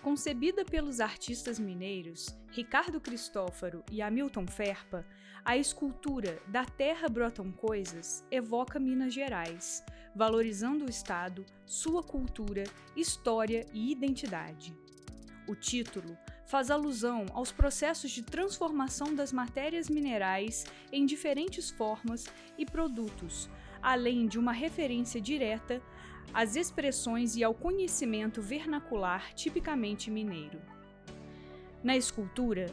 Concebida pelos artistas mineiros Ricardo Cristófaro e Hamilton Ferpa, a escultura Da Terra Brotam Coisas evoca Minas Gerais, valorizando o estado, sua cultura, história e identidade. O título faz alusão aos processos de transformação das matérias minerais em diferentes formas e produtos, além de uma referência direta às expressões e ao conhecimento vernacular tipicamente mineiro. Na escultura,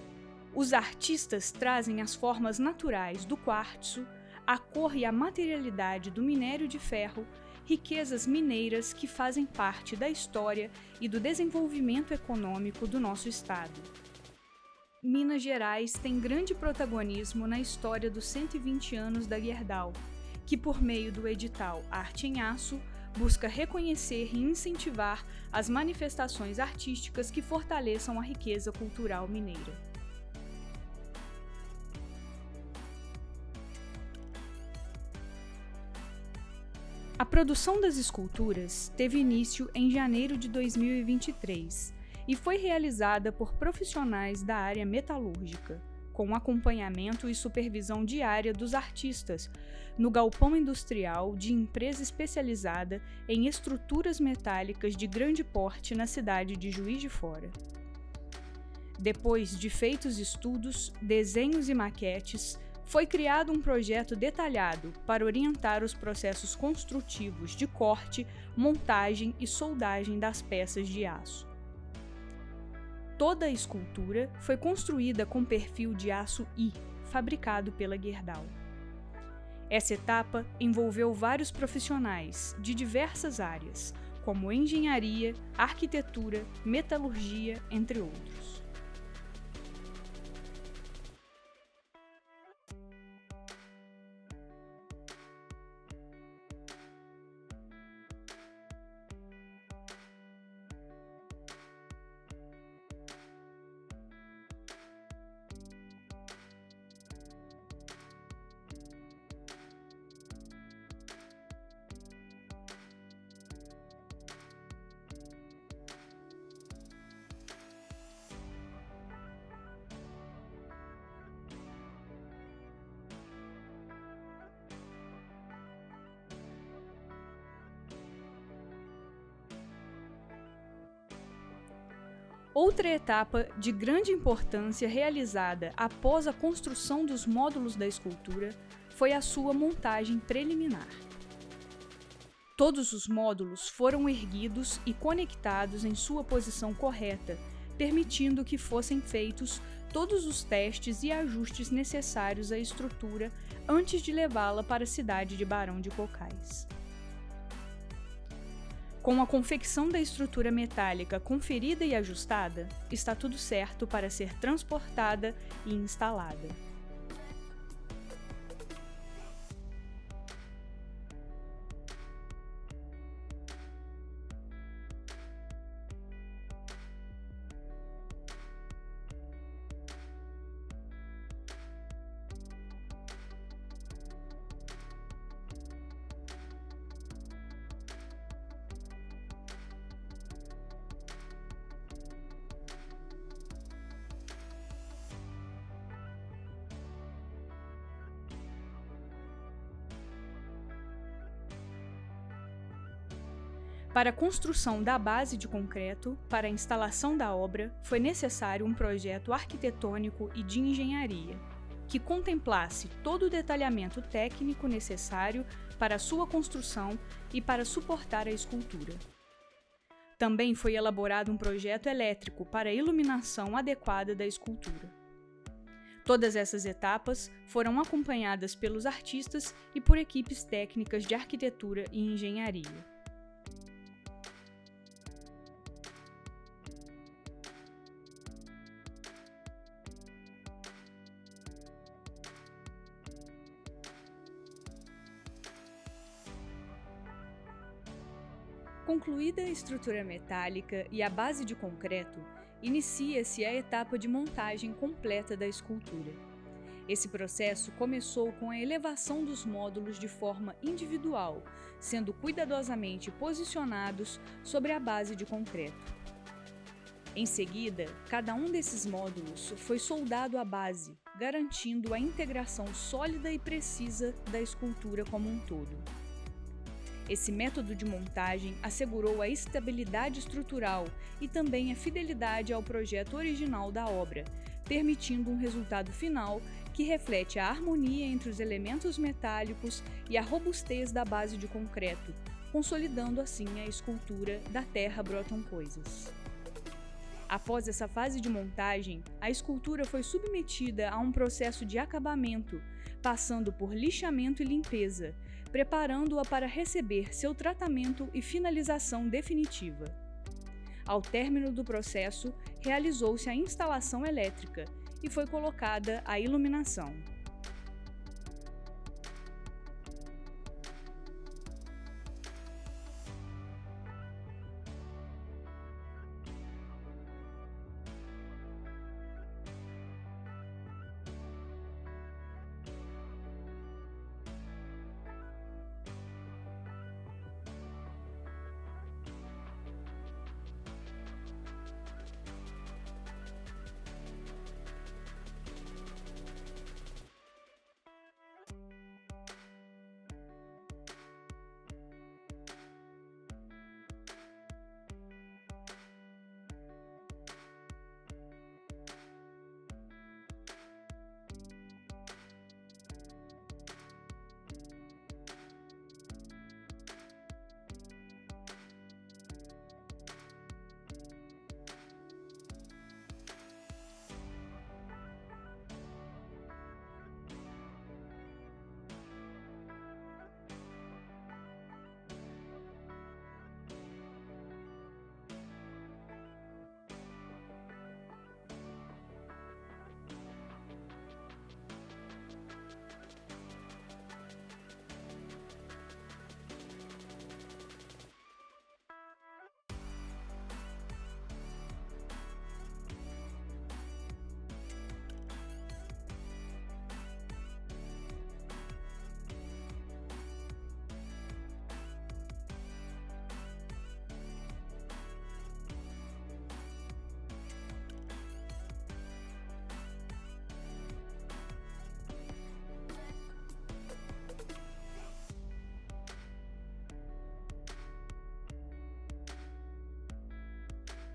os artistas trazem as formas naturais do quartzo, a cor e a materialidade do minério de ferro, riquezas mineiras que fazem parte da história e do desenvolvimento econômico do nosso estado. Minas Gerais tem grande protagonismo na história dos 120 anos da Gerdau, que por meio do edital Arte em Aço, busca reconhecer e incentivar as manifestações artísticas que fortaleçam a riqueza cultural mineira. A produção das esculturas teve início em janeiro de 2023 e foi realizada por profissionais da área metalúrgica, com acompanhamento e supervisão diária dos artistas, no galpão industrial de empresa especializada em estruturas metálicas de grande porte na cidade de Juiz de Fora. Depois de feitos estudos, desenhos e maquetes, foi criado um projeto detalhado para orientar os processos construtivos de corte, montagem e soldagem das peças de aço. Toda a escultura foi construída com perfil de aço I, fabricado pela Gerdau. Essa etapa envolveu vários profissionais de diversas áreas, como engenharia, arquitetura, metalurgia, entre outros. Outra etapa de grande importância realizada após a construção dos módulos da escultura foi a sua montagem preliminar. Todos os módulos foram erguidos e conectados em sua posição correta, permitindo que fossem feitos todos os testes e ajustes necessários à estrutura antes de levá-la para a cidade de Barão de Cocais. Com a confecção da estrutura metálica conferida e ajustada, está tudo certo para ser transportada e instalada. Para a construção da base de concreto, para a instalação da obra, foi necessário um projeto arquitetônico e de engenharia, que contemplasse todo o detalhamento técnico necessário para a sua construção e para suportar a escultura. Também foi elaborado um projeto elétrico para a iluminação adequada da escultura. Todas essas etapas foram acompanhadas pelos artistas e por equipes técnicas de arquitetura e engenharia. Concluída a estrutura metálica e a base de concreto, inicia-se a etapa de montagem completa da escultura. Esse processo começou com a elevação dos módulos de forma individual, sendo cuidadosamente posicionados sobre a base de concreto. Em seguida, cada um desses módulos foi soldado à base, garantindo a integração sólida e precisa da escultura como um todo. Esse método de montagem assegurou a estabilidade estrutural e também a fidelidade ao projeto original da obra, permitindo um resultado final que reflete a harmonia entre os elementos metálicos e a robustez da base de concreto, consolidando assim a escultura Da Terra Brotam Coisas. Após essa fase de montagem, a escultura foi submetida a um processo de acabamento, passando por lixamento e limpeza, preparando-a para receber seu tratamento e finalização definitiva. Ao término do processo, realizou-se a instalação elétrica e foi colocada a iluminação.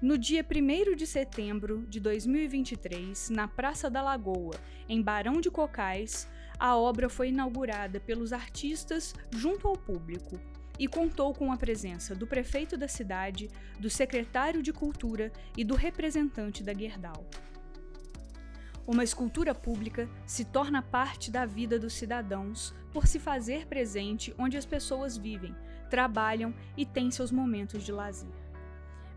No dia 1º de setembro de 2023, na Praça da Lagoa, em Barão de Cocais, a obra foi inaugurada pelos artistas junto ao público e contou com a presença do prefeito da cidade, do secretário de Cultura e do representante da Gerdau. Uma escultura pública se torna parte da vida dos cidadãos por se fazer presente onde as pessoas vivem, trabalham e têm seus momentos de lazer.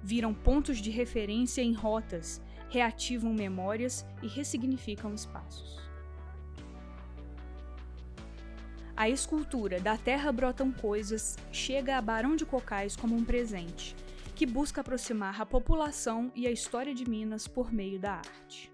Viram pontos de referência em rotas, reativam memórias e ressignificam espaços. A escultura Da Terra Brotam Coisas chega a Barão de Cocais como um presente, que busca aproximar a população e a história de Minas por meio da arte.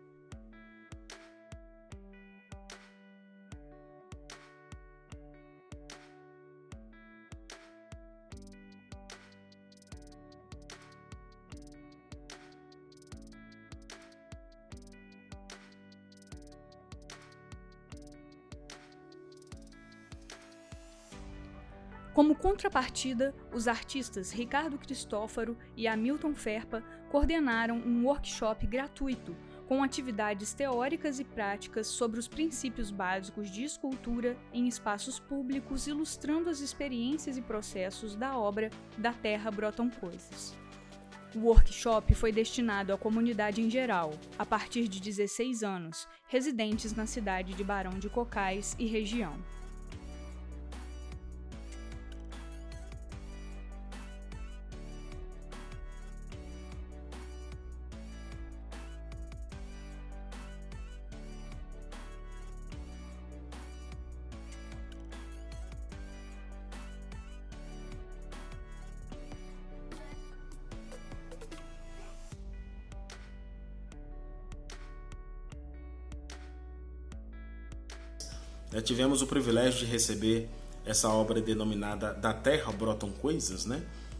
Como contrapartida, os artistas Ricardo Cristófaro e Hamilton Ferpa coordenaram um workshop gratuito com atividades teóricas e práticas sobre os princípios básicos de escultura em espaços públicos, ilustrando as experiências e processos da obra Da Terra Brotam Coisas. O workshop foi destinado à comunidade em geral, a partir de 16 anos, residentes na cidade de Barão de Cocais e região. Tivemos o privilégio de receber essa obra denominada Da Terra Brotam Coisas,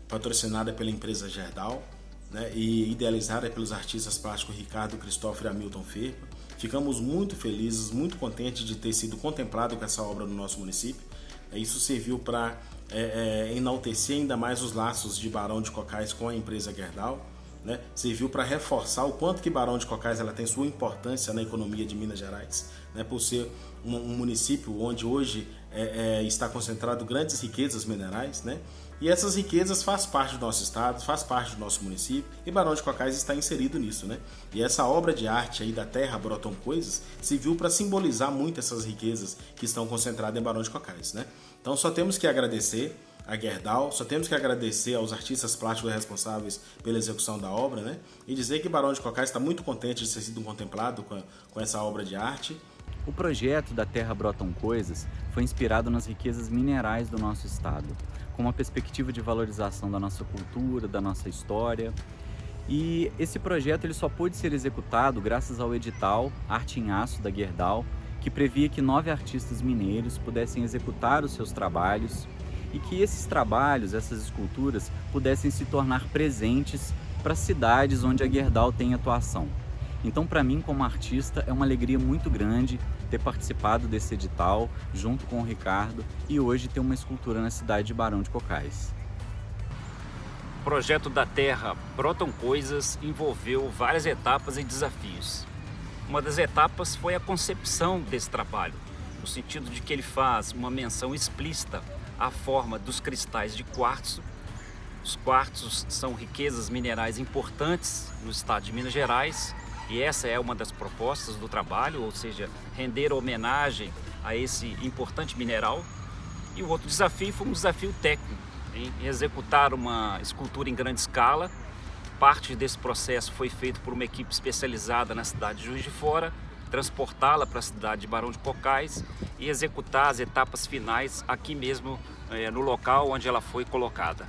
patrocinada pela empresa Gerdau, né, e idealizada pelos artistas plásticos Ricardo Cristófaro e Hamilton Ferpa. Ficamos muito felizes, muito contentes de ter sido contemplado com essa obra no nosso município. Isso serviu para enaltecer ainda mais os laços de Barão de Cocais com a empresa Gerdau, né? Serviu para reforçar o quanto que Barão de Cocais ela tem sua importância na economia de Minas Gerais, né? Por ser um município onde hoje está concentrado grandes riquezas minerais, né? E essas riquezas faz parte do nosso estado, faz parte do nosso município, e Barão de Cocais está inserido nisso, né? E essa obra de arte aí da terra brotam coisas serviu para simbolizar muito essas riquezas que estão concentradas em Barão de Cocais, né? Então só temos que agradecer a Gerdau, só temos que agradecer aos artistas plásticos responsáveis pela execução da obra, né? E dizer que Barão de Cocais está muito contente de ter sido contemplado com essa obra de arte. O projeto da Terra Brotam Coisas foi inspirado nas riquezas minerais do nosso estado, com uma perspectiva de valorização da nossa cultura, da nossa história. E esse projeto ele só pôde ser executado graças ao edital Arte em Aço da Gerdau, que previa que 9 artistas mineiros pudessem executar os seus trabalhos e que esses trabalhos, essas esculturas, pudessem se tornar presentes para as cidades onde a Gerdau tem atuação. Então, para mim, como artista, é uma alegria muito grande ter participado desse edital junto com o Ricardo e hoje ter uma escultura na cidade de Barão de Cocais. O projeto da Terra Brotam Coisas envolveu várias etapas e desafios. Uma das etapas foi a concepção desse trabalho, no sentido de que ele faz uma menção explícita à forma dos cristais de quartzo. Os quartzos são riquezas minerais importantes no estado de Minas Gerais e essa é uma das propostas do trabalho, ou seja, render homenagem a esse importante mineral. E o outro desafio foi um desafio técnico, em executar uma escultura em grande escala. Parte desse processo foi feito por uma equipe especializada na cidade de Juiz de Fora, transportá-la para a cidade de Barão de Cocais e executar as etapas finais aqui mesmo no local onde ela foi colocada.